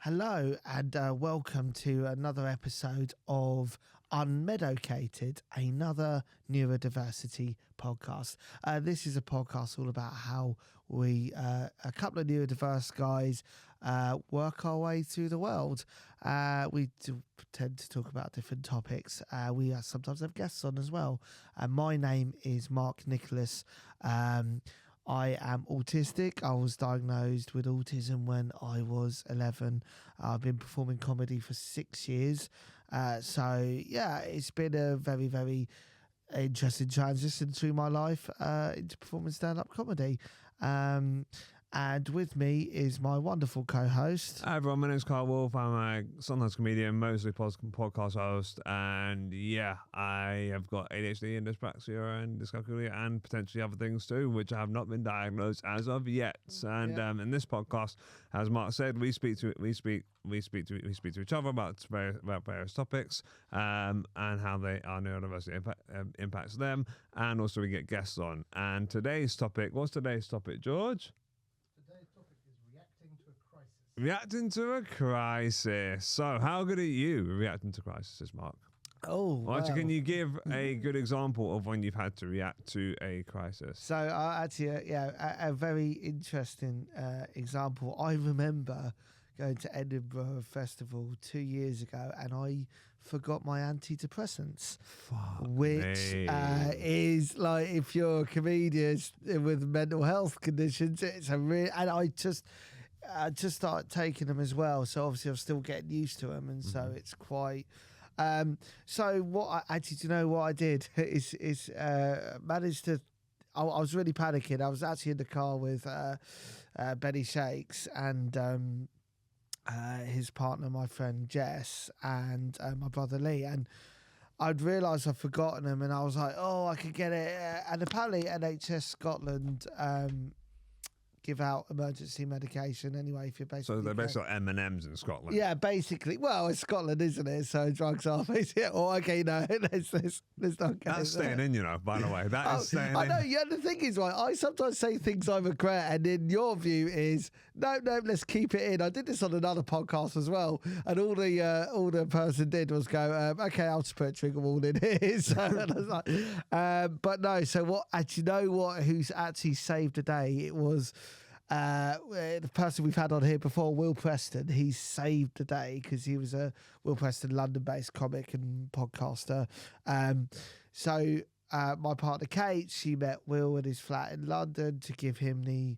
Hello and welcome to another episode of Unmedicated, another neurodiversity podcast. This is a podcast all about how we, a couple of neurodiverse guys, work our way through the world. We do tend to talk about different topics. We sometimes have guests on as well. My name is Mark Nicholas. I am autistic. I was diagnosed with autism when I was 11. I've been performing comedy for 6 years. It's been a very, very interesting transition through my life into performing stand-up comedy. And with me is my wonderful co-host. Hi everyone, my name is Carl Wolf. I'm a sometimes comedian, mostly podcast host, and I have got ADHD and dyspraxia and dyscalculia and potentially other things too, which I have not been diagnosed as of yet. And in this podcast, as Mark said, we speak to each other about various topics and how our neurodiversity impacts them, and also we get guests on. And what's today's topic, George? Today's topic is reacting to a crisis. Reacting to a crisis. So, how good are you reacting to crises, Mark? Can you give a good example of when you've had to react to a crisis? So, a very interesting example. I remember going to Edinburgh Festival 2 years ago, and I forgot my antidepressants, which is like, if you're a comedian with mental health conditions, it's a real. And I just started taking them as well. So obviously, I'm still getting used to them, and so it's quite. So what I actually, do you know what I did is managed to. I was really panicking. I was actually in the car with Benny Shakes and his partner, my friend Jess, and my brother Lee, and I'd realised I'd forgotten them, and I was like, I could get it. And apparently NHS Scotland give out emergency medication anyway if you're basically. So they're basically like M&M's in Scotland. Yeah, basically. Well, it's Scotland, isn't it? So drugs are basically. Let's not go. That's staying in, by the way. That is staying in. I know. Yeah, the thing is, right, I sometimes say things I regret, and then your view is, no, let's keep it in. I did this on another podcast as well, and all the person did was go, okay, I'll just put a trigger warning here. So, and I was like, but no, so what, actually, who's actually saved the day? It was the person we've had on here before, Will Preston. He saved the day because he was a Will Preston London-based comic and podcaster. So my partner Kate, she met Will at his flat in London to give him the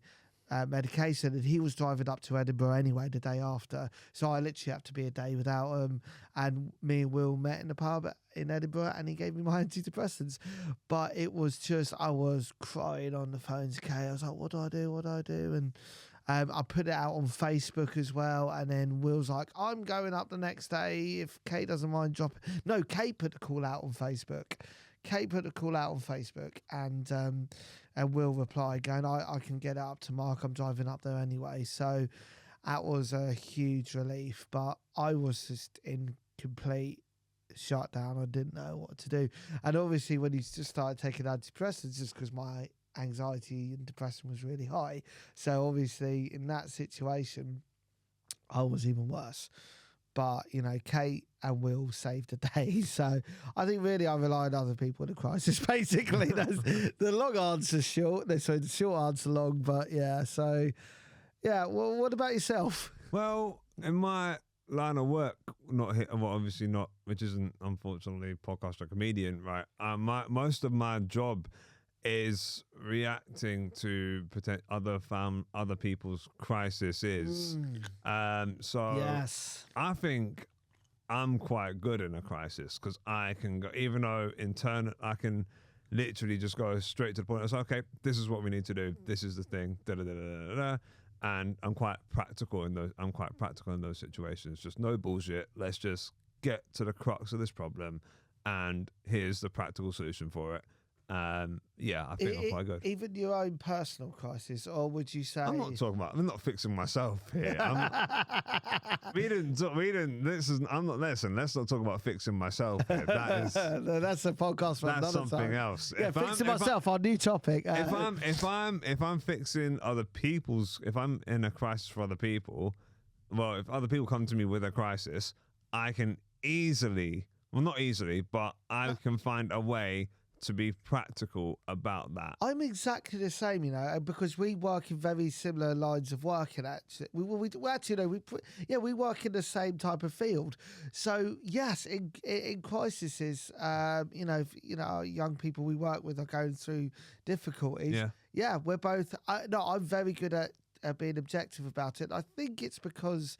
medication, and he was driving up to Edinburgh anyway the day after, so I literally had to be a day without him, and me and Will met in the pub in Edinburgh, and he gave me my antidepressants. But it was just, I was crying on the phone to Kate. I was like, what do I do? And I put it out on Facebook as well, and then Will's like, I'm going up the next day if Kate doesn't mind dropping. No, Kate put the call out on Facebook. And Will replied going, I can get it up to Mark, I'm driving up there anyway. So that was a huge relief, but I was just in complete shutdown. I didn't know what to do. And obviously when he just started taking antidepressants, just because my anxiety and depression was really high. So obviously in that situation, I was even worse. But, Kate and Will saved the day. So I think really I rely on other people in a crisis, basically. That's the long answer short. So the short answer long, but yeah. So, yeah, well, what about yourself? Well, in my line of work, obviously not, which isn't, unfortunately, podcast or comedian, right? Most of my job is reacting to other people's crises. So yes. I think I'm quite good in a crisis because I can go, even though in turn I can literally just go straight to the point. It's like, okay, this is what we need to do. This is the thing. And I'm quite practical in those situations. Just no bullshit. Let's just get to the crux of this problem, and here's the practical solution for it. I think I'm quite good. Even your own personal crisis, or would you say? I'm not fixing myself here. Let's not talk about fixing myself here. That's a podcast for that's something time. Else. Yeah, fixing myself, our new topic. If I'm fixing other people's, if I'm in a crisis for other people, well, if other people come to me with a crisis, I can easily, well, not easily, but I can find a way to be practical about that. I'm exactly the same, you know, because we work in very similar lines of working. Actually, we actually, you know, we work in the same type of field. So yes, in crises, you know, young people we work with are going through difficulties. Yeah, we're both. I'm very good at being objective about it. I think it's because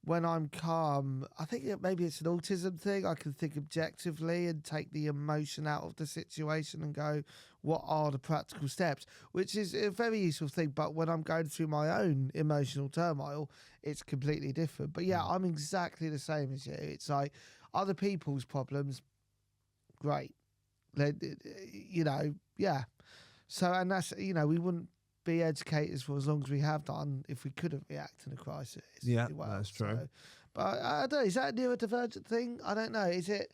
when I'm calm, I think maybe it's an autism thing. I can think objectively and take the emotion out of the situation and go, what are the practical steps? Which is a very useful thing. But when I'm going through my own emotional turmoil, it's completely different. But yeah, I'm exactly the same as you. It's like other people's problems, great. You know, yeah. So, and that's, you know, we wouldn't be educators for as long as we have done if we couldn't react in a crisis. Yeah, that's true. So, but I don't know, is that a neurodivergent thing? I don't know. Is it?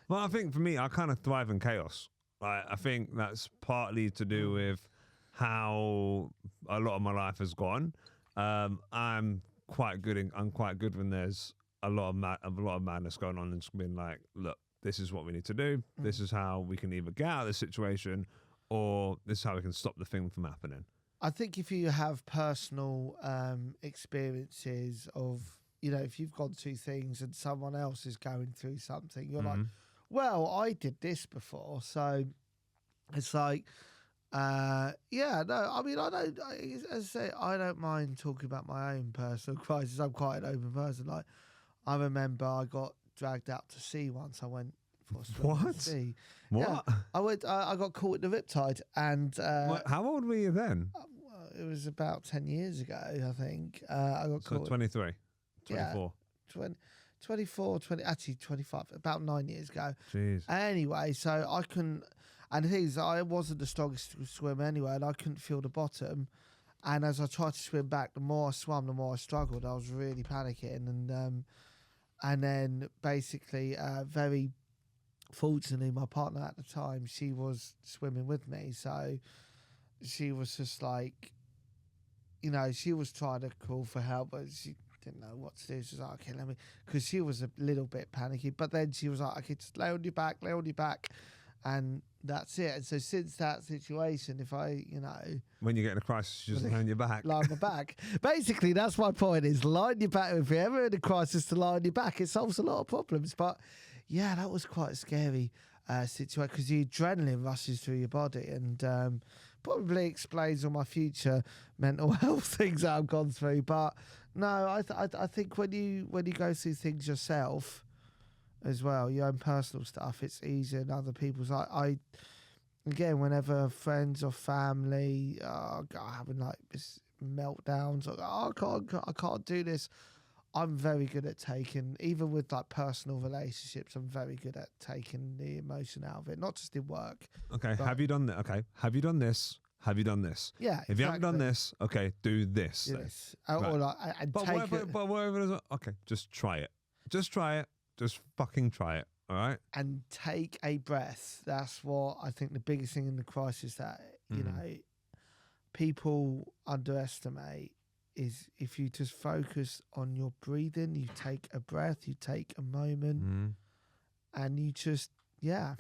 Well, I think for me, I kind of thrive in chaos. Like, I think that's partly to do with how a lot of my life has gone. I'm quite good when there's a lot of madness going on, and just being like, look, this is what we need to do. This is how we can either get out of this situation, or this is how we can stop the thing from happening. I think if you have personal experiences of, you know, if you've gone through things and someone else is going through something, you're like, well, I did this before. So it's like, yeah, no, I mean, as I say, I don't mind talking about my own personal crisis. I'm quite an open person. Like, I remember I got dragged out to sea once. I went for a swim at sea. What? Yeah, I got caught in the riptide, and how old were you then? It was about 10 years ago, I think. I got caught. 23, 24. Yeah, 24, 20, actually 25, about 9 years ago. Jeez. Anyway, so I couldn't, and the thing is, I wasn't the strongest swimmer anyway, and I couldn't feel the bottom. And as I tried to swim back, the more I swam, the more I struggled. I was really panicking, and then basically, very fortunately, my partner at the time, she was swimming with me, so she was just like, you know, she was trying to call for help, but she didn't know what to do. She was like, okay, let me, because she was a little bit panicky, but then she was like, okay, just lay on your back, and that's it. And so since that situation, if I, you know, when you get in a crisis, you just lay on your back. Lie on my back. Basically, that's my point, is lie on your back. If you're ever in a crisis, to lie on your back, it solves a lot of problems. But yeah, that was quite a scary situation, because the adrenaline rushes through your body, and probably explains all my future mental health things that I've gone through. But no, I think when you go through things yourself as well, your own personal stuff, it's easier than other people's. I again, whenever friends or family are having like this meltdowns, or I can't do this, I'm very good at taking, even with like personal relationships, I'm very good at taking the emotion out of it, not just in work. Okay, have you done that? Okay, have you done this? Have you done this? Yeah, if you haven't done this, okay, do this. Do this. Or like, and but take it. But whatever it is, okay, just try it. Just try it. Just fucking try it. All right. And take a breath. That's what I think the biggest thing in the crisis that, you know, people underestimate is if you just focus on your breathing, you take a breath, you take a moment, and you just, yeah,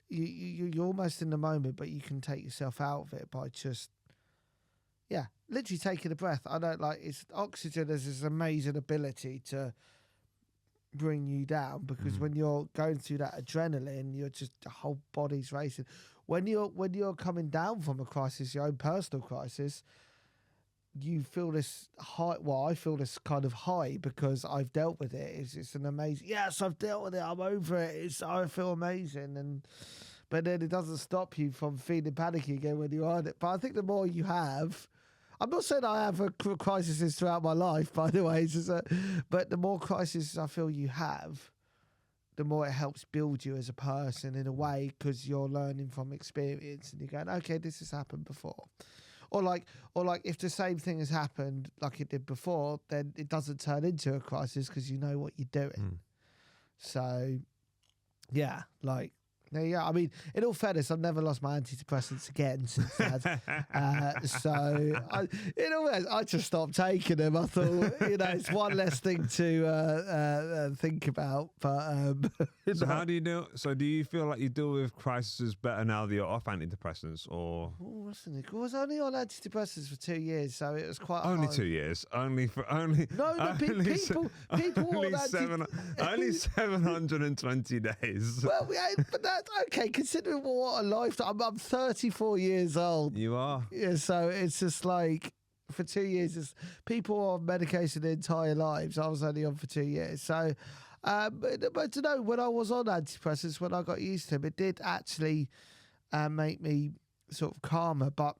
you're almost in the moment, but you can take yourself out of it by just, yeah, literally taking a breath. I don't like, it's oxygen has this amazing ability to bring you down, because when you're going through that adrenaline, you're just, the whole body's racing. When you're coming down from a crisis, your own personal crisis, you feel this high. Well, I feel this kind of high because I've dealt with it. It's an amazing. Yes, I've dealt with it. I'm over it. I feel amazing, but then it doesn't stop you from feeling panicky again when you're on it. But I think the more you have, I'm not saying I have a crisis throughout my life, by the way. But the more crises I feel you have, the more it helps build you as a person in a way, because you're learning from experience and you're going, okay, this has happened before. Or like if the same thing has happened like it did before, then it doesn't turn into a crisis because you know what you're doing. So, yeah, like There you go. I mean, in all fairness, I've never lost my antidepressants again since that. In all fairness, I just stopped taking them. I thought, it's one less thing to think about. But so how do you do? So do you feel like you deal with crises better now that you're off antidepressants, or? I was only on antidepressants for 2 years, so it was quite only hard. 2 years. Only No, only people only on only 720 days. Well, but that's okay. Considering what a lifetime, I'm 34 years old. You are. Yeah, so it's just like for 2 years, people are on medication their entire lives. I was only on for 2 years. So, but to know when I was on antidepressants, when I got used to them, it did actually make me sort of calmer. But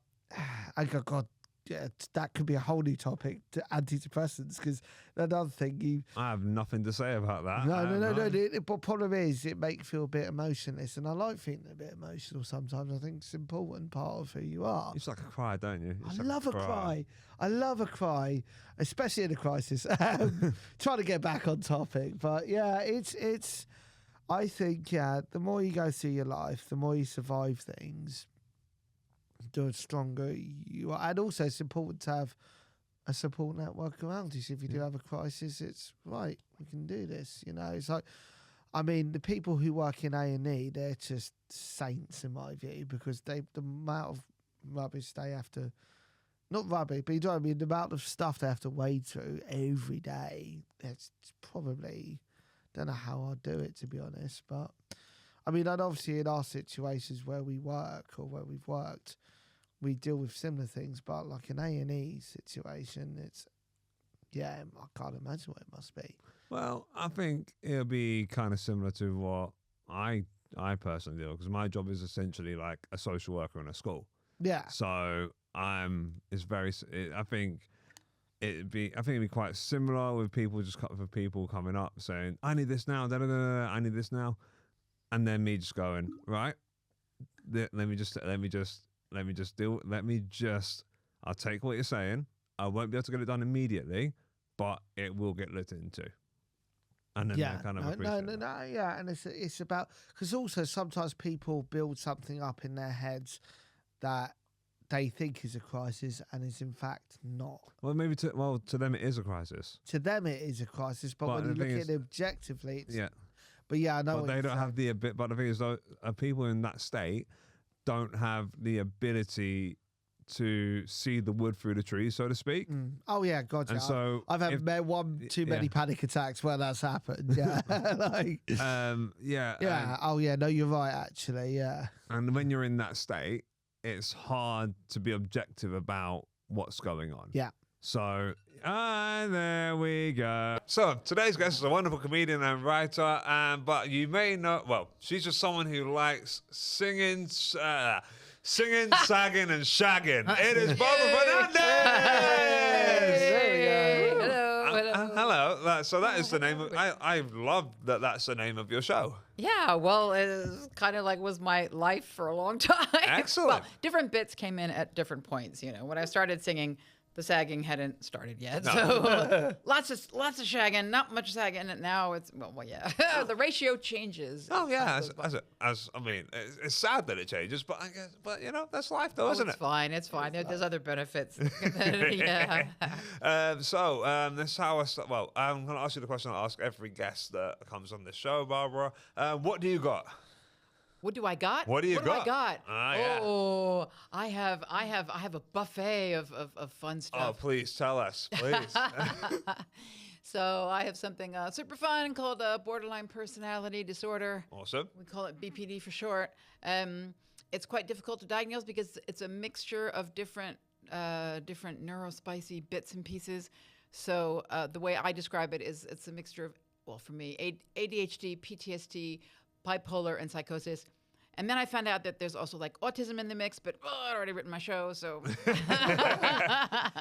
God, yeah, that could be a whole new topic to antidepressants, because another thing I have nothing to say about that. No. The problem is it makes you feel a bit emotionless, and I like feeling a bit emotional sometimes. I think it's an important part of who you are. You just like a cry, don't you? I love a cry. I love a cry, especially in a crisis. Trying to get back on topic, but yeah, it's. I think the more you go through your life, the more you survive things, the stronger you are. And also, it's important to have a support network around you. So if you do have a crisis, it's right, we can do this. It's like, I mean, the people who work in A&E, they're just saints in my view, because the amount of rubbish they have to, not rubbish, but you know what I mean, the amount of stuff they have to wade through every day, it's probably, don't know how I'd do it, to be honest. But I mean, and obviously in our situations where we work or where we've worked, we deal with similar things, but like an A&E situation, I can't imagine what it must be. Well, I think it'll be kind of similar to what I personally do, because my job is essentially like a social worker in a school. Yeah. So I think it'd be quite similar with people coming up saying, I need this now, I need this now, and then me just going, right, I'll take what you're saying. I won't be able to get it done immediately, but it will get looked into. And then they kind of appreciate it. Yeah, and it's about, because also sometimes people build something up in their heads that they think is a crisis and is in fact not. Well, to them it is a crisis. To them it is a crisis, but when you look at it objectively, it's... Yeah. But yeah, I know. But they don't have the ability. But the thing is, though, people in that state don't have the ability to see the wood through the trees, so to speak. Oh yeah, God. And yeah. so I've had too many panic attacks where that's happened. Yeah. Yeah. Oh yeah. No, you're right. Actually, yeah. And when you're in that state, it's hard to be objective about what's going on. Yeah. So, there we go. So, today's guest is a wonderful comedian and writer, but you may know, well, she's just someone who likes singing, sagging, and shagging. It is Barbara Fernandez! Hello. So that is the name of, I love that that's the name of your show. Yeah, well, it's kind of like was my life for a long time. Excellent. Well, different bits came in at different points. When I started singing, the sagging hadn't started yet. No. So lots of shagging, not much sagging. And now it's, well, yeah. The ratio changes. Oh, yeah. I mean, it's sad that it changes, but I guess, that's life though, isn't it? It's fine. There's other benefits. Yeah. That's how I start. Well, I'm going to ask you the question I ask every guest that comes on this show, Barbara. What do you got? What do I got? What do you got? I got? Yeah. Oh, I have a buffet of fun stuff. Oh, please tell us, please. So I have something super fun called borderline personality disorder. Awesome. We call it BPD for short. It's quite difficult to diagnose because it's a mixture of different neurospicy bits and pieces. So the way I describe it is it's a mixture of, well, for me, ADHD, PTSD, bipolar, and psychosis. And then I found out that there's also like autism in the mix, but I'd already written my show, so.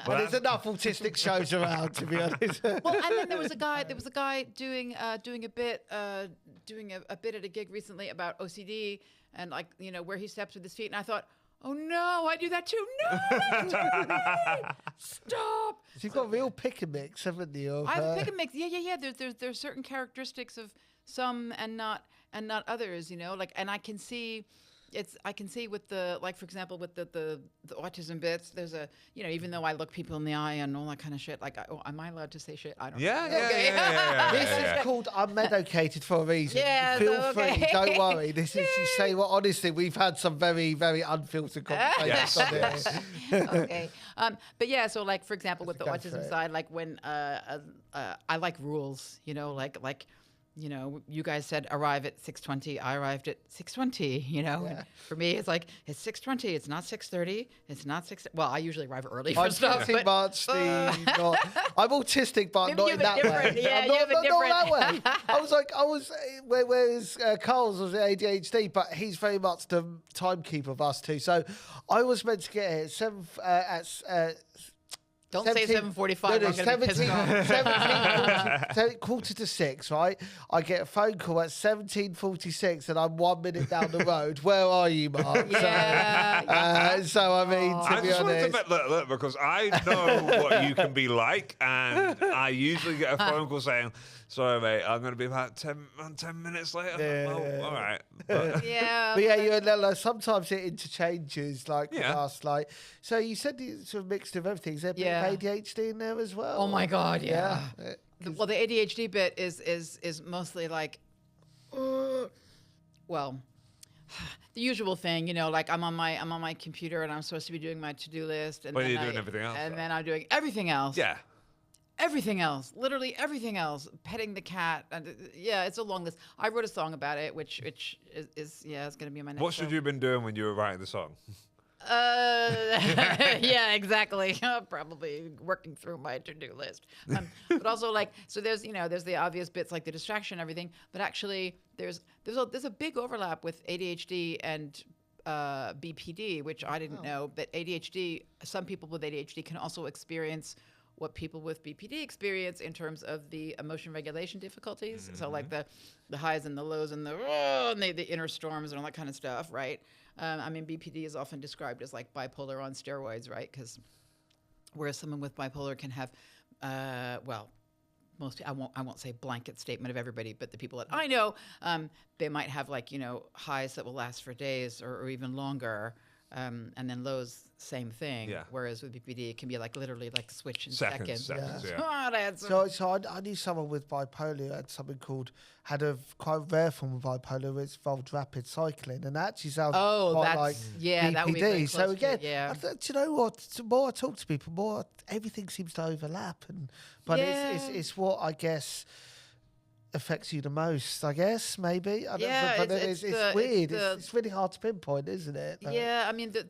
Well, there's enough autistic shows around, to be honest. Well, and then there was a guy doing a bit at a gig recently about OCD and where he steps with his feet, and I thought, oh no, I do that too. No, stop. So you've got real pick and mix, haven't you? I have a pick and mix. Yeah. There's certain characteristics of some and not. and not others, like, and I can see with the, like, for example, with the autism bits, there's a, even though I look people in the eye and all that kind of shit, like, am I allowed to say shit? I don't know. Yeah. This is called unmedicated for a reason. Yeah, Feel so, okay. free, don't worry. This is, you say what, honestly, we've had some very, very unfiltered conversations on this. Okay. But yeah, so like, for example, with the Go for autism it. side, like when I like rules, like you guys said arrive at 6:20. I arrived at 6:20. And for me, it's like it's 6:20. It's not 6:30. It's not 6. Well, I usually arrive early for I'm stuff. pretty much I'm autistic, but Maybe not you in have that a way. different- yeah, I'm you have a not that different- way. Whereas Carl's was ADHD, but he's very much the timekeeper of us two. So I was meant to get here at 7 Don't say 7:45. I'm going to be pissed off. quarter to 6, right? I get a phone call at 17:46 and I'm 1 minute down the road. Where are you, Mark? Yeah. So I mean, to I be just wanted honest. to look, because I know what you can be like, and I usually get a phone call saying, "Sorry, mate, I'm going to be about 10 minutes later." Yeah. Well, all right. But, Yeah. But yeah, like, sometimes it interchanges, like with Yeah. us. Like, so you said you sort of mixed of everything. Is there a bit Yeah. of ADHD in there as well? Oh my God, yeah. Yeah. Well, the ADHD bit is mostly like, well, the usual thing, like I'm on my computer and I'm supposed to be doing my to-do list, and But then you're doing everything else, and though. then I'm doing everything else. yeah. Everything else, literally everything else, petting the cat. And yeah, it's a long list. I wrote a song about it, which is it's going to be my next What should show. you have been doing when you were writing the song? Yeah, exactly. Probably working through my to-do list. But also, like, so there's the obvious bits like the distraction and everything, but actually there's a big overlap with ADHD and BPD, which I didn't know. That ADHD, some people with ADHD can also experience what people with BPD experience in terms of the emotion regulation difficulties. Mm-hmm. So like the highs and the lows and the inner storms and all that kind of stuff, right? I mean, BPD is often described as like bipolar on steroids, right? Because whereas someone with bipolar can have, most I won't say blanket statement of everybody, but the people that I know, they might have like highs that will last for days or even longer. And then lows, same thing. Yeah. Whereas with BPD, it can be like literally like switch in Seconds, seconds. yeah. Oh, that's so, So I knew someone with bipolar who had something had a quite rare form of bipolar which involved rapid cycling, and that actually sounds quite that's like yeah, BPD. that would be very So close to again, it, yeah. do you know what? The more I talk to people, more everything seems to overlap, but Yeah. it's what I guess affects you the most. I guess maybe. I don't Yeah, know, but it's it's the- weird. it's the- It's really hard to pinpoint, isn't it? Yeah, I mean, the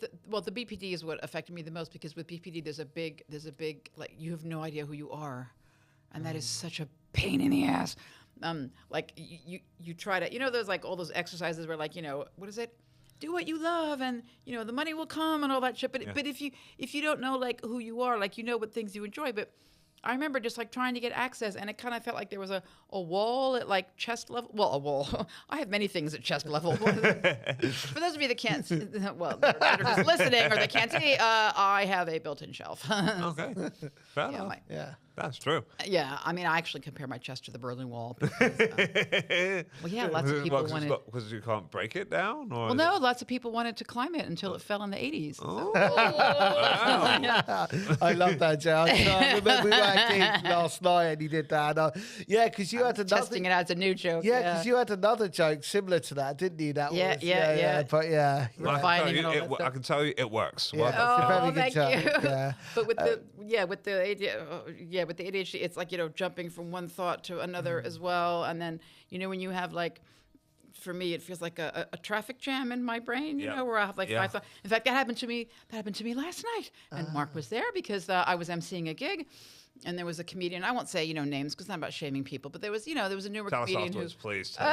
BPD is what affected me the most, because with BPD, there's a big, like, you have no idea who you are, and that is such a pain in the ass. Like you try to, there's like all those exercises where like, what is it? Do what you love, and the money will come and all that shit. But Yeah. but if you don't know like who you are, like what things you enjoy, but I remember just like trying to get access, and it kind of felt like there was a wall at like chest level. Well, a wall. I have many things at chest level. For those of you that can't, well, that are just listening or that can't see, I have a built-in shelf. Okay. Fair Yeah, enough. Yeah. That's true. yeah, I mean, I actually compare my chest to the Berlin Wall. Because, well, yeah, lots of people wanted. Because you can't break it down? Or Well, no, lots of people wanted to climb it until it fell in the 80s. Oh, So- wow. Yeah. I love that, Joe. I remember we were at gig last night and he did that. Yeah, because you had another. Testing it out as a new joke. Yeah, because you had another joke similar to that, didn't you? That Yeah, was, yeah. But yeah. Well, Refining and all that I stuff. can tell you it works. Yeah. Well done. It's a very Oh, good thank you. joke, yeah. But with the ADHD, it's like jumping from one thought to another as well. And then when you have like, for me, it feels like a traffic jam in my brain. Yeah. Where I have like Yeah. 5 thoughts. In fact, that happened to me last night, and Mark was there because I was emceeing a gig. And there was a comedian. I won't say names because it's not about shaming people. But there was there was a newer Tell us comedian who. afterwards, please. Oh,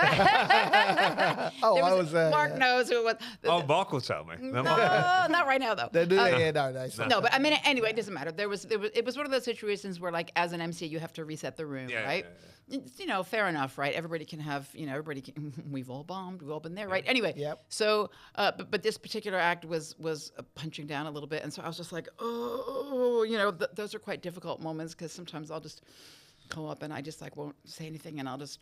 I was Mark yeah. knows who it was. Oh, Mark will tell me. No, not right now though. No, no. It's not. No, but I mean, anyway, it doesn't matter. It was one of those situations where, like, as an MC, you have to reset the room, Yeah, right? It's, fair enough, right? Everybody can have, everybody can. We've all bombed. We've all been there, right? Anyway, Yep. So, but this particular act was punching down a little bit, and so I was just like, those are quite difficult moments because sometimes I'll just go up and I just like won't say anything, and I'll just.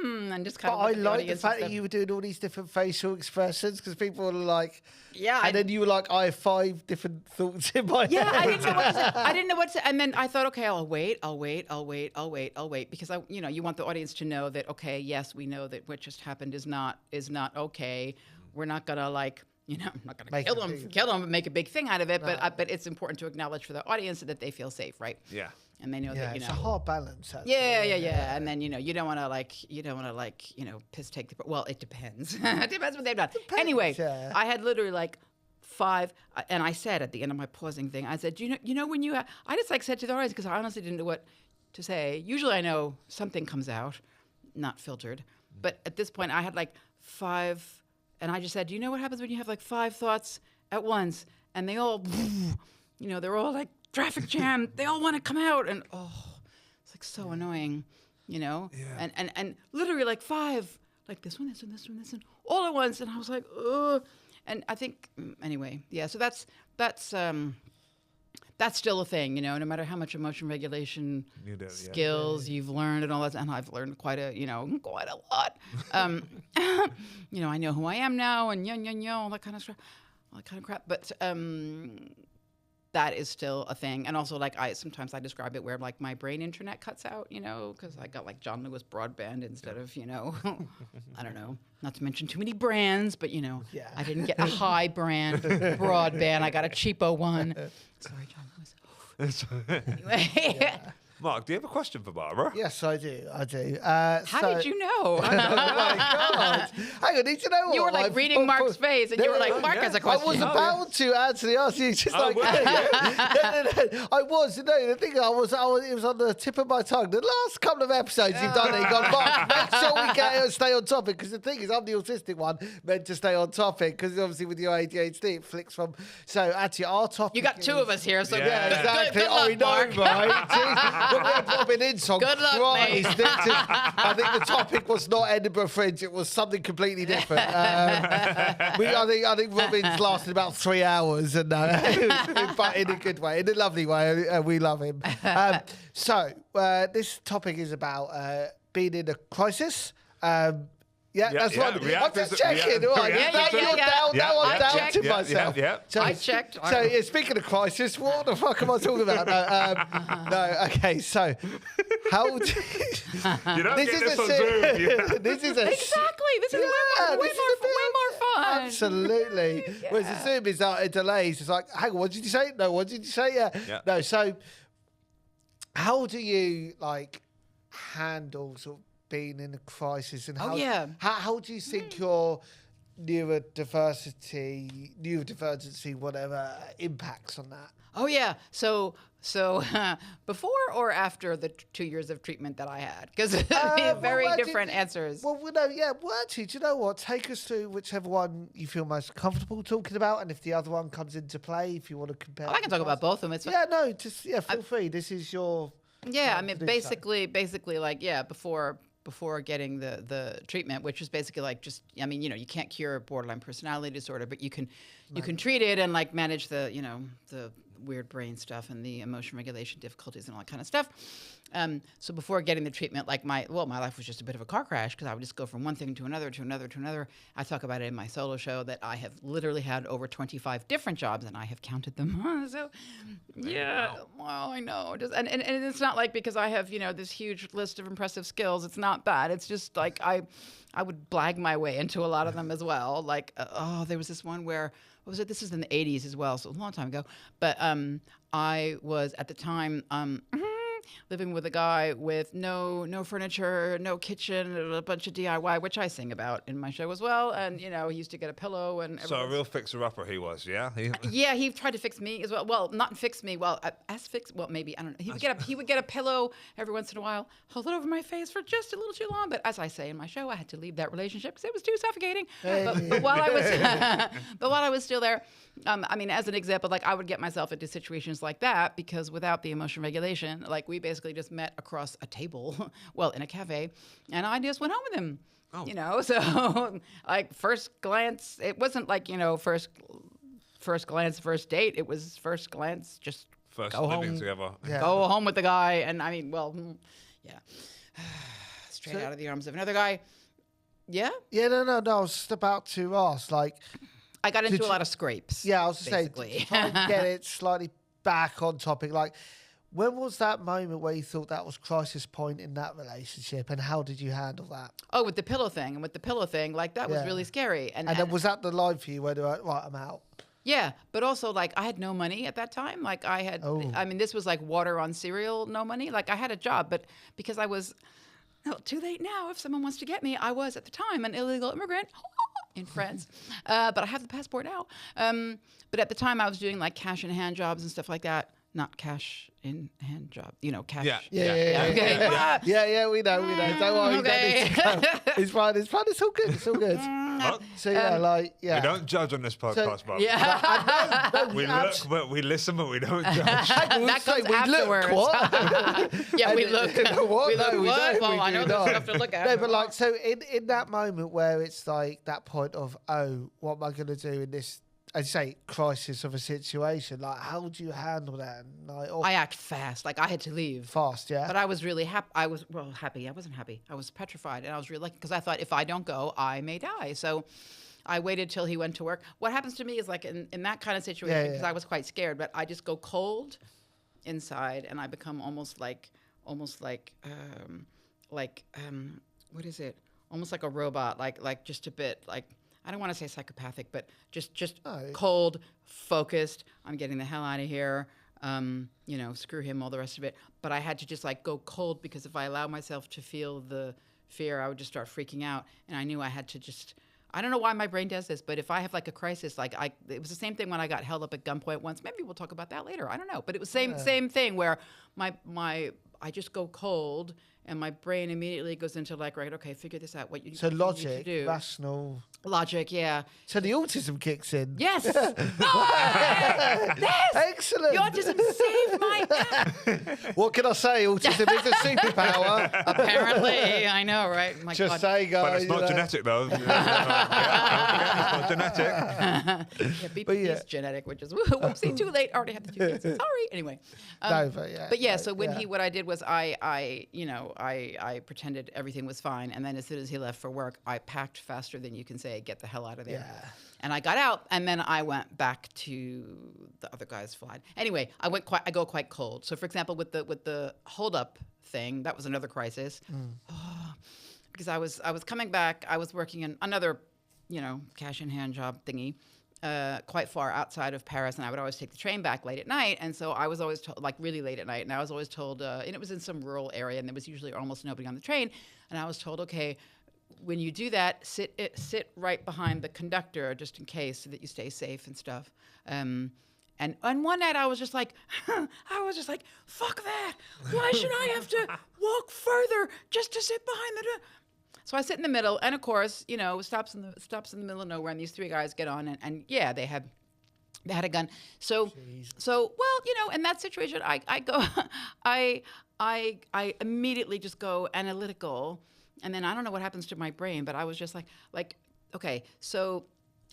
and just kind But of. I Look at like the audience fact and that stuff. you were doing all these different facial expressions because people were like, Yeah, and then you were like, I have 5 different thoughts in my Yeah, head. I didn't know what to say. I didn't know what to say. And then I thought, okay, I'll wait, because you want the audience to know that, okay, yes, we know that what just happened is not okay. We're not gonna I'm not gonna kill them, and make a big thing out of it. But it's important to acknowledge for the audience that they feel safe, right? Yeah. And they know that It's a hard balance. Actually. Yeah. And then you don't want to piss take the. Well, it depends. It depends what they've done. Anyway, yeah. I had literally 5, and I said at the end of my pausing thing, I said, you know when you, I just said to the audience because I honestly didn't know what to say. Usually I know something comes out, not filtered, but at this point I had 5, and I just said, do you know what happens when you have 5 thoughts at once, and they all, they're all like traffic jam, they all want to come out, and it's so annoying, Yeah. And literally 5, this one, all at once, and I was like, ugh. And I think anyway, yeah. So that's still a thing, no matter how much emotion regulation skills you've learned and all that. And I've learned quite a lot. I know who I am now, and all that kind of stuff, all that kind of crap. But that is still a thing. And also, sometimes I describe it where my brain internet cuts out, because I got John Lewis broadband instead of, I don't know, not to mention too many brands, but I didn't get a high brand broadband. I got a cheapo one. Sorry, John Lewis. Anyway. Mark, do you have a question for Barbara? Yes, I do. How did you know? Oh my God. Hang on, did you know what? You were reading Mark's face, and you were like, Mark has a question. I was about to actually ask you, just no. I was. The thing it was on the tip of my tongue. The last couple of episodes you've done it, you've gone, Mark, make sure we stay on topic, because the thing is, I'm the autistic one, meant to stay on topic, because obviously with your ADHD, it flicks from. So actually, our topic. You got 2 of us here, so yeah, exactly. Good luck, Mark. Right? When we had Robin in, so good luck, mate. I think the topic was not Edinburgh Fringe; it was something completely different. I think Robin's lasted about 3 hours, and but in a good way, in a lovely way. We love him. So this topic is about being in a crisis. That's right. I'm just checking. Now I'm doubting myself. I checked. So speaking of crisis, what the fuck am I talking about? No, okay. So how? You don't get this on Zoom. This is exactly. This is way more fun. Absolutely. Whereas the Zoom is it delays. It's hang on, what did you say? No, what did you say? Yeah. No. So how do you handle sort of being in a crisis, and how do you think your neurodiversity, whatever, impacts on that? Oh yeah. So before or after the 2 years of treatment that I had, because very different answers. Well, actually, do you know what? Take us through whichever one you feel most comfortable talking about, and if the other one comes into play, if you want to compare. I can talk about both of them. It's feel free. This is your. Yeah, I mean, basically, before getting the treatment, which is basically you can't cure borderline personality disorder, but you can treat it and manage the the weird brain stuff and the emotion regulation difficulties and all that kind of stuff. So before getting the treatment, my life was just a bit of a car crash, because I would just go from one thing to another. I talk about it in my solo show that I have literally had over 25 different jobs, and I have counted them. So yeah, well, I know. And it's not because I have this huge list of impressive skills. It's not that. It's just I would blag my way into a lot of them as well. There was this one where. What was it? This is in the 80s as well, so a long time ago. But I was at the time living with a guy with no furniture, no kitchen, a bunch of DIY, which I sing about in my show as well. And he used to get a pillow and. So a real fixer-upper he was, yeah. Yeah, he tried to fix me as well. Well, not fix me. Well, maybe I don't know. He would get a pillow every once in a while, hold it over my face for just a little too long. But as I say in my show, I had to leave that relationship because it was too suffocating. But while I was still there, as an example, I would get myself into situations like that because without the emotion regulation, we basically just met across a table, in a cafe, and I just went home with him. Oh. So first glance, it wasn't first glance, first date. It was first glance, just first go living home, together. go home with the guy, and yeah. straight out of the arms of another guy. Yeah? Yeah, no. I was just about to ask, like... I got into a lot of scrapes. Yeah, I was basically. saying, to try and get it slightly back on topic, like, when was that moment where you thought that was crisis point in that relationship, and how did you handle that? Oh, with the pillow thing. And with the pillow thing, like, that was really scary. And then was that the line for you where they were like, right, I'm out? Yeah, but also, like, I had no money at that time. Like, I mean, this was like water on cereal, no money. Like, I had a job, but because I was, too late now if someone wants to get me. I was, at the time, an illegal immigrant in France. But I have the passport now. But at the time, I was doing, like, cash-in-hand jobs and stuff like that. Not cash-in-hand job, cash. Yeah. Okay. Yeah, we know. Don't worry. Okay. It's fine. It's all good. It's all good. So, we don't judge on this podcast, Bob. Yeah. No, We look, but we listen, but we don't judge. That comes afterwards. Yeah, we look. What? We look No, we what? don't. Well, We I do know there's not. stuff to look at. No, but like, so in that moment where it's like that point of, oh, what am I going to do in this, as you say, crisis of a situation? Like, how do you handle that? And, like, I act fast. Like, I had to leave. fast, yeah. But I was really happy. Happy. I wasn't happy. I was petrified. And I was really lucky because I thought if I don't go, I may die. So I waited till he went to work. What happens to me is like in that kind of situation, because I was quite scared, but I just go cold inside and I become almost like what is it? Almost like a robot, like just a bit like, I don't want to say psychopathic, but just cold, focused. I'm getting the hell out of here. Screw him, all the rest of it. But I had to just like go cold because if I allow myself to feel the fear, I would just start freaking out. And I knew I had to just, I don't know why my brain does this, but if I have like a crisis, it was the same thing when I got held up at gunpoint once. Maybe we'll talk about that later. I don't know. But it was same thing where I just go cold. And my brain immediately goes into like, right, okay, figure this out. What you need to do. Rational. Logic, yeah. So the autism kicks in. Yes. Yes. Excellent. The autism saved my ass. What can I say? Autism is a superpower. Apparently, I know, right? My Just God. say, guys. But it's not genetic, though. Don't forget, it's not genetic. BPD is genetic, which is whoopsie, too late. Already had the 2 kids. Sorry. Anyway. So when what I did was I pretended everything was fine, and then as soon as he left for work, I packed faster than you can say, get the hell out of there. Yeah. And I got out, and then I went back to the other guy's flight. Anyway, I go quite cold. So, for example, with the hold up thing, that was another crisis. Because I was coming back, I was working in another, cash in hand job thingy. Quite far outside of Paris, and I would always take the train back late at night. And so I was always told, like really late at night, and I was always told, and it was in some rural area, and there was usually almost nobody on the train. And I was told, okay, when you do that, sit right behind the conductor just in case, so that you stay safe and stuff. And one night I was just like, fuck that! Why should I have to walk further just to sit behind the door? So I sit in the middle, and of course, stops in the middle of nowhere, and these 3 guys get on, and they had a gun. So in that situation, I go, I immediately just go analytical, and then I don't know what happens to my brain, but I was just like, okay, so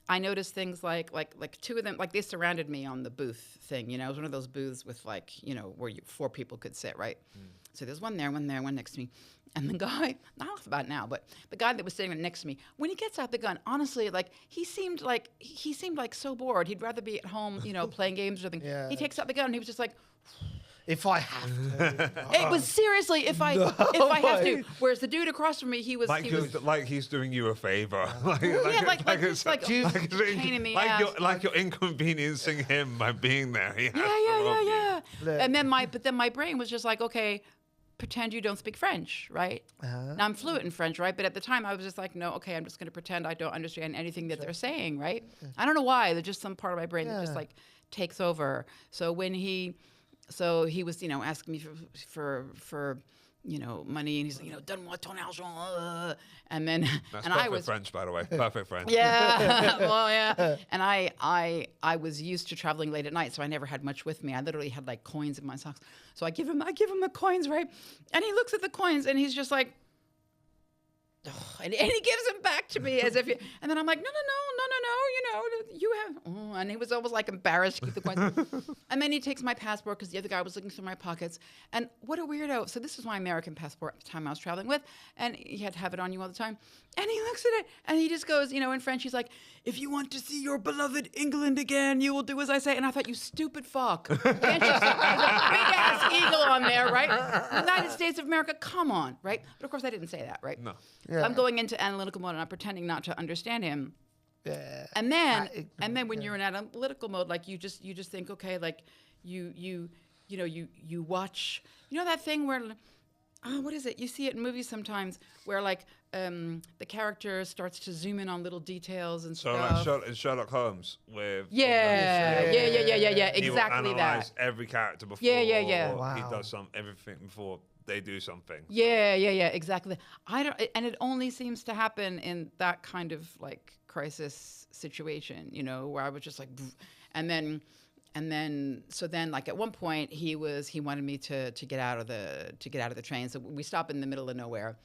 I noticed things like 2 of them, like they surrounded me on the booth thing, it was one of those booths with like, where 4 people could sit, right? So there's one there, one next to me. And the guy, I laugh about it now, but the guy that was sitting next to me, when he gets out the gun, honestly, like he seemed like so bored. He'd rather be at home, playing games or something. Yeah. He takes out the gun and he was just like, if I have to. it was seriously, if I have to. Whereas the dude across from me, he was like he's doing you a favor. Like you're inconveniencing him by being there. Yeah. And then my brain was just like, okay, pretend you don't speak French, right? Now I'm fluent in French, right? But at the time I was just like, no, okay, I'm just going to pretend I don't understand anything that they're saying, right? I don't know why. There's just some part of my brain that just like takes over. So when he was, asking me for money, and he's like, donne-moi ton argent, and then That's and perfect I was French, by the way, perfect French. Yeah, well, yeah. And I was used to traveling late at night, so I never had much with me. I literally had like coins in my socks. So I give him the coins, right? And he looks at the coins, and he's just like, ugh. and he gives him back to me as if, and then I'm like, no, you have, and he was almost like embarrassed to keep the coins. And then he takes my passport because the other guy was looking through my pockets. And what a weirdo. So this was my American passport at the time I was traveling with, and you had to have it on you all the time. And he looks at it, and he just goes, in French, he's like, if you want to see your beloved England again, you will do as I say. And I thought, you stupid fuck. Can't you see there's a big-ass eagle on there, right? United States of America, come on, right? But of course, I didn't say that, right? No. Yeah. I'm going into analytical mode, and I'm pretending not to understand him. Yeah. And then when you're in analytical mode, like you just think, okay, like you watch, that thing where, what is it? You see it in movies sometimes where like the character starts to zoom in on little details and So stuff. like Sherlock Holmes with Yeah, he will exactly analyze that. every character before Yeah. Wow. he does everything before they do something. Yeah, exactly. And it only seems to happen in that kind of like crisis situation, where I was just like, and then like at one point he wanted me to get out of the train. So we stop in the middle of nowhere.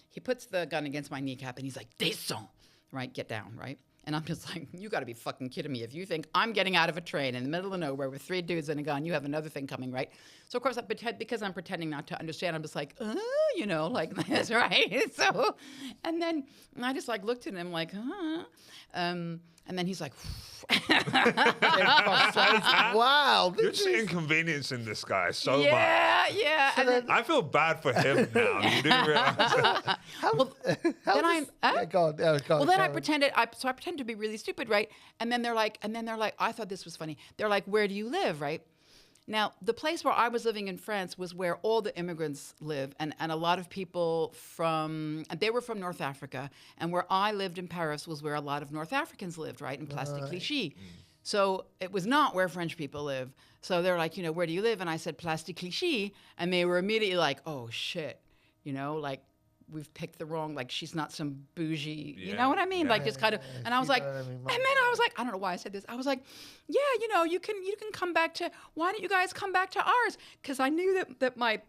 He puts the gun against my kneecap and he's like, descends, right? Get down, right? And I'm just like, you got to be fucking kidding me. If you think I'm getting out of a train in the middle of nowhere with 3 dudes and a gun, you have another thing coming, right? So, of course, because I'm pretending not to understand, I'm just like, like this, right? So, and then I just like looked at him like, and then he's like, Wow. You're just inconveniencing this guy so much. Yeah. So And then, I feel bad for him now. You do realize I pretended to be really stupid, right? And then they're like, I thought this was funny. They're like, where do you live, right? Now, the place where I was living in France was where all the immigrants live, and a lot of people they were from North Africa, and where I lived in Paris was where a lot of North Africans lived, right, in Place de Clichy. So it was not where French people live. So they're like, where do you live? And I said, Place de Clichy, and they were immediately like, oh, shit, like, we've picked the wrong, like, she's not some bougie, you know what I mean? Like, just kind of, and I was like, and then I was like, I don't know why I said this. I was like, yeah, you can come back to, why don't you guys come back to ours? Because I knew that my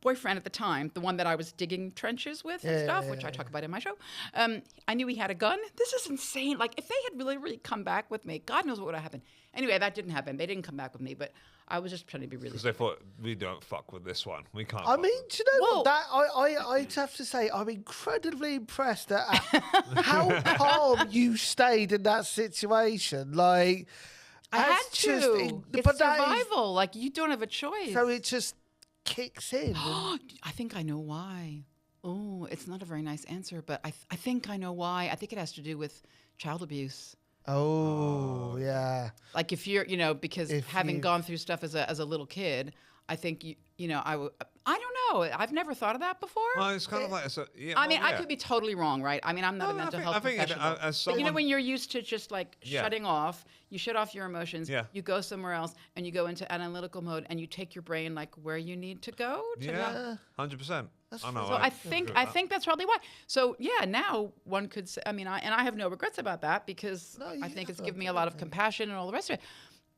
boyfriend at the time, the one that I was digging trenches with and stuff, which I talk about in my show, I knew he had a gun. This is insane. Like, if they had really come back with me, God knows what would have happened. Anyway, that didn't happen. They didn't come back with me, but I was just pretending to be really because they thought, we don't fuck with this one. We can't. I fuck mean, with do you know what? That I'd have to say, I'm incredibly impressed at how calm you stayed in that situation. Like, I had that's just to. It's but that is- survival. Like, you don't have a choice. so it just kicks in. I think I know why. Oh, it's not a very nice answer, but I think I know why. I think it has to do with child abuse. Oh, yeah. Like if you're, because having gone through stuff as a little kid, I think I don't know. I've never thought of that before. Well, it's kind of like I could be totally wrong, right? I mean, I'm not a mental health professional. As But someone, when you're used to just like shutting off, you shut off your emotions, you go somewhere else, and you go into analytical mode, and you take your brain like where you need to go. 100%. I know. So I think that's probably why. So yeah, now one could say. I mean, I have no regrets about that because I think it's given me a lot of compassion and all the rest of it.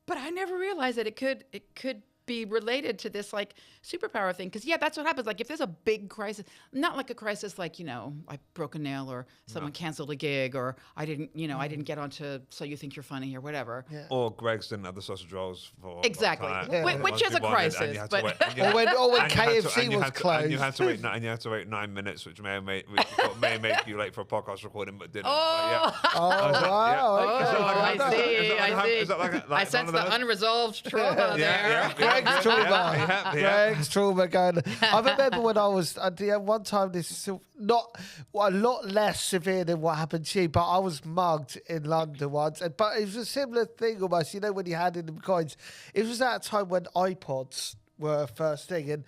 But I never realized that it could be related to this like superpower thing, because that's what happens. Like if there's a big crisis, not like a crisis like I broke a nail or someone canceled a gig or I didn't get onto So You Think You're Funny or whatever. Or Greg's didn't have the sausage rolls for exactly, which is a crisis. But or when KFC was closed, and you had to wait 9 minutes, which may make you late for a podcast recording, but didn't. wow! I see. I sense the unresolved trauma there. Greg's trauma. Greg's trauma going. I remember when I was one time. This is not a lot less severe than what happened to you, but I was mugged in London once. But it was a similar thing almost. When you handed them coins, it was at a time when iPods were first thing, and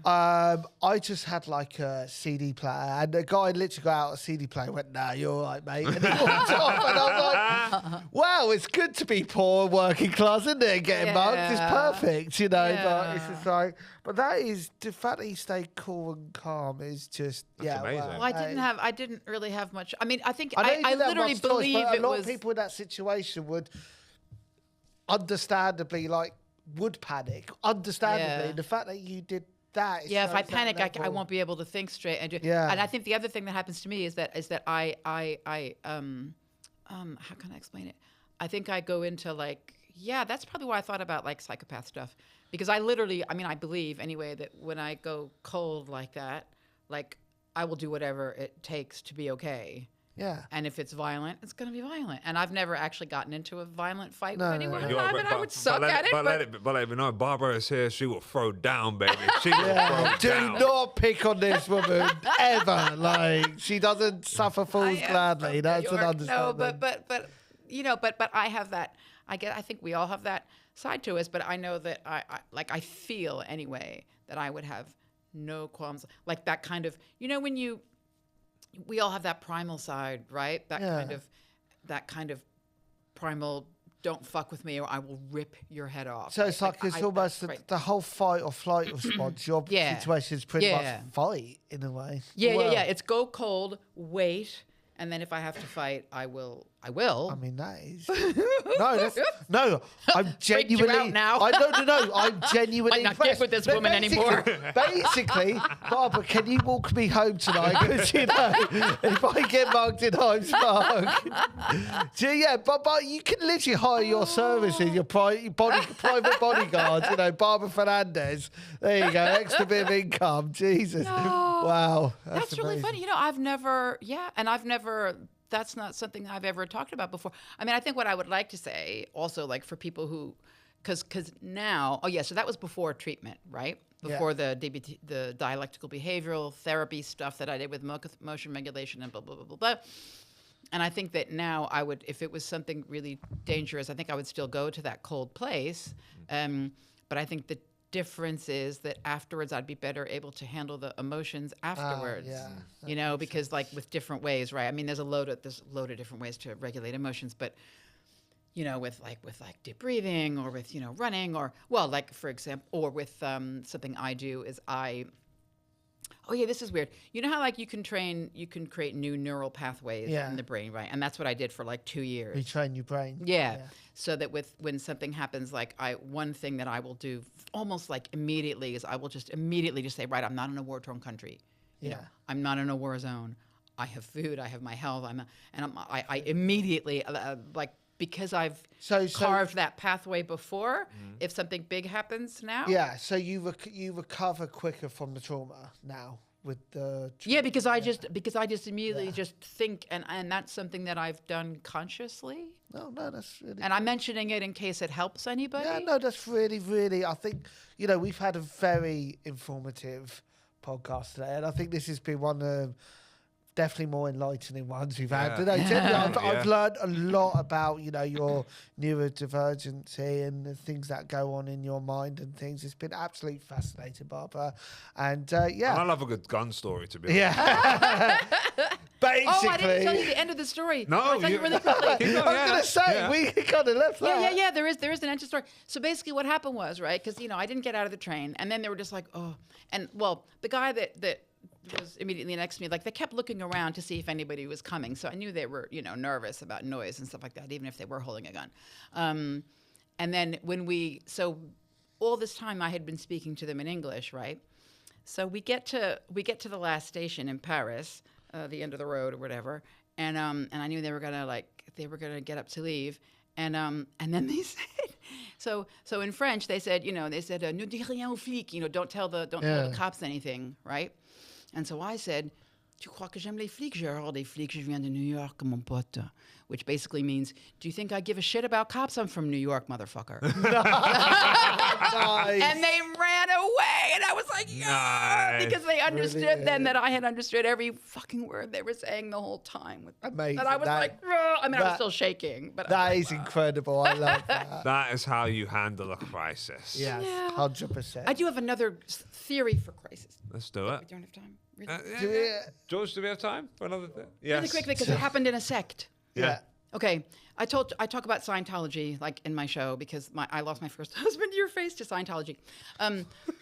I just had like a CD player, and the guy literally got out a CD player and went, "Nah, you're all right, mate," and he walked off, and I was like, "Wow, it's good to be poor and working class, isn't it? Getting mugged is perfect, But it's just like, but that is the fact that he stayed cool and calm is just amazing. Well, I didn't really have much. I mean, I think I literally believe a lot was of people in that situation would understandably would panic. Understandably, the fact that you did That is Yeah, if I that panic, I level. won't be able to think straight. And Yeah. and I think the other thing that happens to me is that I how can I explain it? I think I go into like, yeah, that's probably why I thought about like psychopath stuff, because I literally, I mean, I believe anyway that when I go cold like that, like I will do whatever it takes to be okay. Yeah. And if it's violent, it's going to be violent. And I've never actually gotten into a violent fight No, with no, anyone no. alive, and I would suck at it. But let me know, Barbara is here. She will throw down, baby. She will Yeah, do throw down. not pick on this woman ever. Like she doesn't suffer fools I am gladly. from That's New an York. understatement. No, but you know, but I have that. I think we all have that side to us. But I know that I feel anyway that I would have no qualms, like that kind of, you know, when we all have that primal side, right? That kind of primal. Don't fuck with me, or I will rip your head off. So it's like it's almost right. the whole fight or flight response. Your Yeah. situation is pretty Yeah. much fight in a way. Yeah, Well, yeah. It's go cold, wait, and then if I have to fight, I will. I mean, that is no. I'm Freaked you genuinely out now. No. I'm genuinely Might not get impressed. with this But woman anymore. Basically, Barbara, can you walk me home tonight? Because you know, if I get mugged in Hyde Park, so yeah. But you can literally hire your services, your private bodyguards. You know, Barbara Fernandez. There you go, extra bit of income. Jesus, wow, That's really amazing. funny. You know, that's not something I've ever talked about before. I mean, I think what I would like to say also, like for people who, because now, so that was before treatment, right? Before the DBT, the dialectical behavioral therapy stuff that I did with motion regulation and blah, blah, blah, blah, blah. And I think that now I would, if it was something really dangerous, I think I would still go to that cold place. But I think the difference is that afterwards I'd be better able to handle the emotions afterwards. You know, because like with different ways, right? I mean, there's a load of different ways to regulate emotions, but you know, with deep breathing, or with, you know, running, or like for example, or with something I do is this is weird. You know how like you can create new neural pathways in the brain, right? And that's what I did for like 2 years. Retrain your brain. Yeah. So that when something happens, like one thing that I will do almost like immediately is I will just immediately just say, right, I'm not in a war-torn country. You know, I'm not in a war zone. I have food. I have my health. I immediately like, because I've carved that pathway before. If something big happens now. Yeah. So you recover quicker from the trauma now with the. Because I just immediately just think, and that's something that I've done consciously. No, that's really. And I'm mentioning it in case it helps anybody. Yeah, no, that's really, really. I think, you know, we've had a very informative podcast today, and I think this has been one of definitely more enlightening ones we've had today. Generally, I've learned a lot about, you know, your neurodivergency and the things that go on in your mind and things. It's been absolutely fascinating, Barbara. And And I love a good gun story, to be honest. yeah. Basically. I didn't tell you the end of the story. No, I'll tell you really quickly. I was going to say, we kind of left that. Yeah. There is an end to the story. So basically, what happened was, right? Because, you know, I didn't get out of the train, and then they were just like, oh, and well, the guy that was immediately next to me, like they kept looking around to see if anybody was coming. So I knew they were, you know, nervous about noise and stuff like that, even if they were holding a gun. And then so all this time I had been speaking to them in English, right? So we get to the last station in Paris, the end of the road or whatever, and I knew they were gonna get up to leave, and then they said, so in French they said, ne dis rien aux flics, you know, don't tell the cops anything, right? And so I said, tu crois que j'aime les flics? J'ai horreur des flics, je viens de New York, mon pote. Which basically means, do you think I give a shit about cops? I'm from New York, motherfucker. Nice. And they ran away, and I was like, yeah, because they understood then that I had understood every fucking word they were saying the whole time. Amazing. And I was like, I was still shaking. But That is incredible. I love that. That is how you handle a crisis. Yes, Yeah. 100%. I do have another theory for crisis. Let's do We it. don't have time. Really, George, do we have time for another thing? Yes. really quickly, because it happened in a sect. Yeah. Okay, I talk about Scientology like in my show because I lost my first husband to your face to Scientology.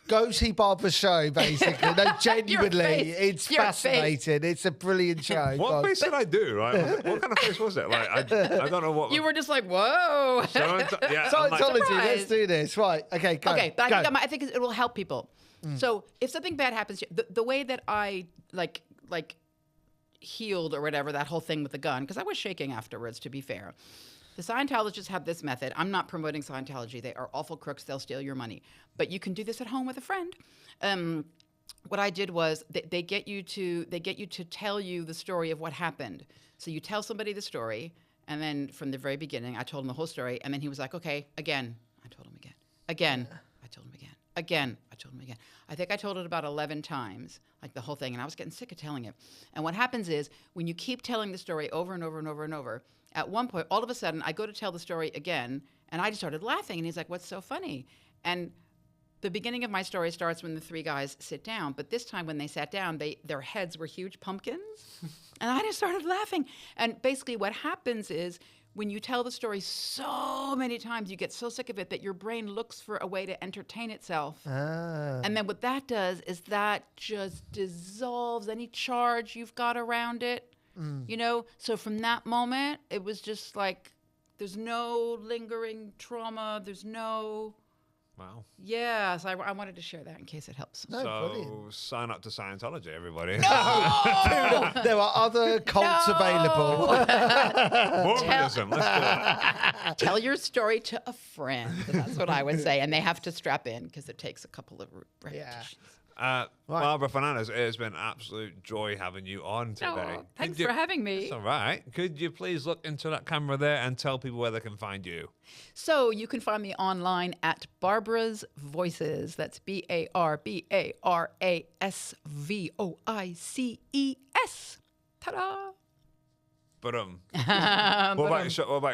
Go see Barbara's show, basically. No, genuinely, face. it's Your fascinating. It's a brilliant show. What face did I do? Right? What kind of face was it? Like I don't know what. You were just like, whoa. Yeah, I'm like, Scientology, Surprise. let's do this. Right, okay, go. Okay, but go. I think it will help people. So if something bad happens, the way that I like healed or whatever, that whole thing with the gun, because I was shaking afterwards, to be fair. The Scientologists have this method. I'm not promoting Scientology. They are awful crooks. They'll steal your money. But you can do this at home with a friend. What I did was they get you to tell you the story of what happened. So you tell somebody the story, and then from the very beginning, I told him the whole story, and then he was like, okay, again. I told him again. Again. I told him again. Again. I told him again. I think I told it about 11 times, like the whole thing, and I was getting sick of telling it. And what happens is when you keep telling the story over and over and over and over, at one point, all of a sudden, I go to tell the story again, and I just started laughing. And he's like, what's so funny? And the beginning of my story starts when the three guys sit down. But this time when they sat down, their heads were huge pumpkins. And I just started laughing. And basically what happens is when you tell the story so many times, you get so sick of it that your brain looks for a way to entertain itself. And then what that does is that just dissolves any charge you've got around it. You know, so from that moment, it was just like, there's no lingering trauma. There's no. Wow. Yeah, so I wanted to share that in case it helps. No, brilliant. So sign up to Scientology, everybody. No! There are other cults available. Mormonism, let's do it. Tell your story to a friend. That's what I would say. And they have to strap in because it takes a couple of repetitions. Barbara Fernandez, it has been an absolute joy having you on today. Oh, thanks for having me. That's all right. Could you please look into that camera there and tell people where they can find you? So you can find me online at Barbara's Voices. That's BARBARASVOICES. Ta-da! What about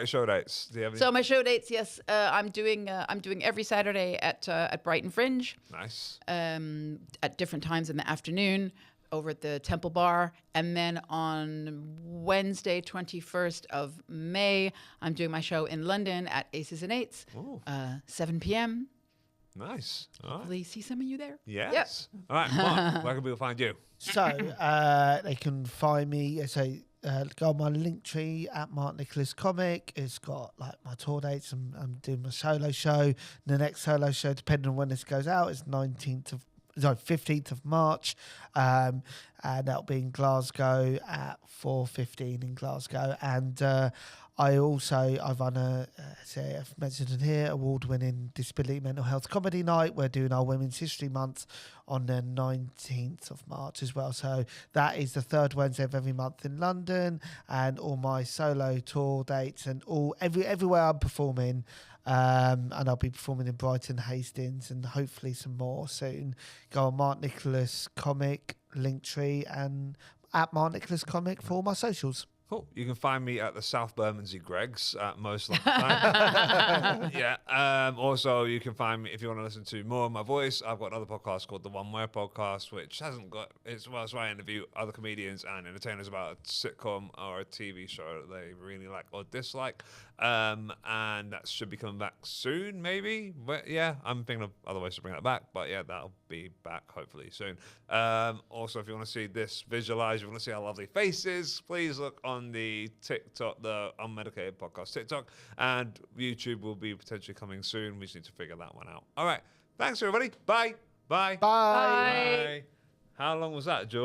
your show dates? Do you have any? So my show dates, yes, I'm doing every Saturday at Brighton Fringe. Nice. At different times in the afternoon over at the Temple Bar, and then on Wednesday, 21st of May, I'm doing my show in London at Aces and Eights, 7 p.m. Nice. All right. Hopefully, see some of you there. Yes. Yep. All right, Mark, where can people find you? So they can find me. Go on my link tree at Mark Nicholas Comic. It's got like my tour dates. I'm doing my solo show. The next solo show, depending on when this goes out, is 15th of March, and that'll be in Glasgow at 4:15 in Glasgow. And I run I've mentioned it here, award-winning disability mental health comedy night. We're doing our Women's History Month on the 19th of March as well. So that is the third Wednesday of every month in London, and all my solo tour dates and everywhere I'm performing. And I'll be performing in Brighton, Hastings, and hopefully some more soon. Go on Mark Nicholas Comic, Linktree, and at Mark Nicholas Comic for all my socials. Cool. You can find me at the South Bermondsey Greg's at most of the time. Yeah. Also, you can find me if you want to listen to more of my voice. I've got another podcast called the One Where Podcast, which hasn't got. It's where I interview other comedians and entertainers about a sitcom or a TV show that they really like or dislike. And that should be coming back soon, maybe. But yeah, I'm thinking of other ways to bring that back. But yeah, that'll be back hopefully soon. Also, if you want to see this visualized, you want to see our lovely faces, please look on the TikTok, the Unmedicated Podcast TikTok, and YouTube will be potentially coming soon. We just need to figure that one out. All right. Thanks, everybody. Bye. Bye. Bye. Bye. How long was that, George?